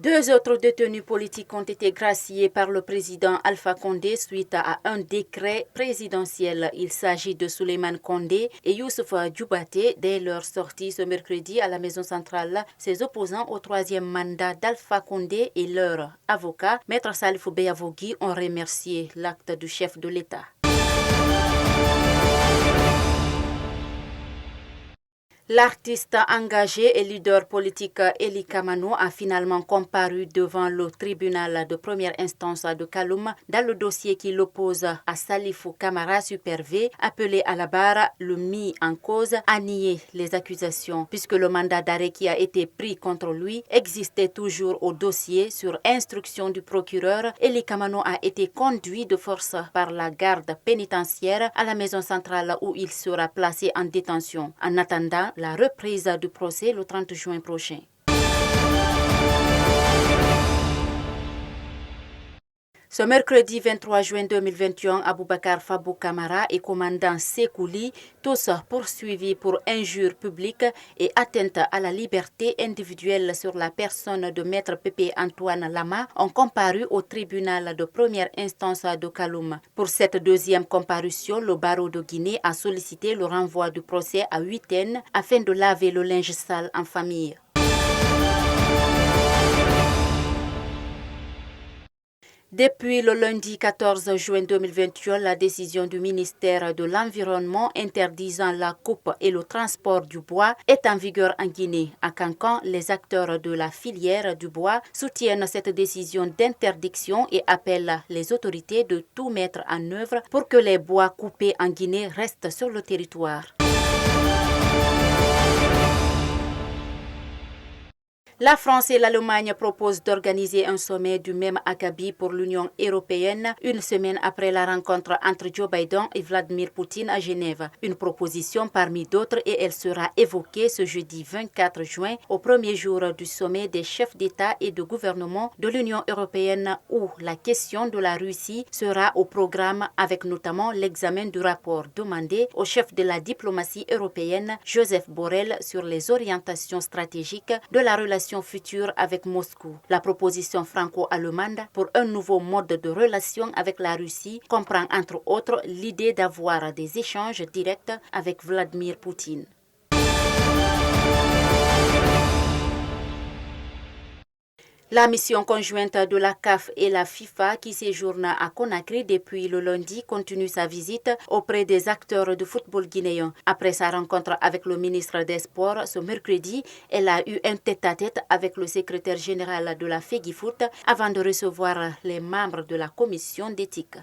Deux autres détenus politiques ont été graciés par le président Alpha Condé suite à un décret présidentiel. Il s'agit de Souleymane Condé et Youssoupha Djoubaté. Dès leur sortie ce mercredi à la maison centrale, ses opposants au troisième mandat d'Alpha Condé et leur avocat, Maître Salifou Beyavogui, ont remercié l'acte du chef de l'État. L'artiste engagé et leader politique Eli Kamano a finalement comparu devant le tribunal de première instance de Kaloum dans le dossier qui l'oppose à Salifou Camara Super V, appelé à la barre. Le mis en cause a nié les accusations puisque le mandat d'arrêt qui a été pris contre lui existait toujours au dossier. Sur instruction du procureur, Eli Kamano a été conduit de force par la garde pénitentiaire à la maison centrale où il sera placé en détention. En attendant la reprise du procès le 30 juin prochain. Ce mercredi 23 juin 2021, Aboubakar Fabou Camara et commandant Sekouli, tous poursuivis pour injure publique et atteinte à la liberté individuelle sur la personne de Maître Pépé Antoine Lama, ont comparu au tribunal de première instance de Kaloum. Pour cette deuxième comparution, le barreau de Guinée a sollicité le renvoi du procès à huitaine afin de laver le linge sale en famille. Depuis le lundi 14 juin 2021, la décision du ministère de l'Environnement interdisant la coupe et le transport du bois est en vigueur en Guinée. À Cancan, les acteurs de la filière du bois soutiennent cette décision d'interdiction et appellent les autorités de tout mettre en œuvre pour que les bois coupés en Guinée restent sur le territoire. La France et l'Allemagne proposent d'organiser un sommet du même acabit pour l'Union européenne une semaine après la rencontre entre Joe Biden et Vladimir Poutine à Genève. Une proposition parmi d'autres et elle sera évoquée ce jeudi 24 juin au premier jour du sommet des chefs d'État et de gouvernement de l'Union européenne où la question de la Russie sera au programme avec notamment l'examen du rapport demandé au chef de la diplomatie européenne Joseph Borrell sur les orientations stratégiques de la relation future avec Moscou. La proposition franco-allemande pour un nouveau mode de relation avec la Russie comprend entre autres l'idée d'avoir des échanges directs avec Vladimir Poutine. La mission conjointe de la CAF et la FIFA qui séjourne à Conakry depuis le lundi continue sa visite auprès des acteurs du football guinéen. Après sa rencontre avec le ministre des Sports ce mercredi, elle a eu un tête-à-tête avec le secrétaire général de la FEGIFOOT avant de recevoir les membres de la commission d'éthique.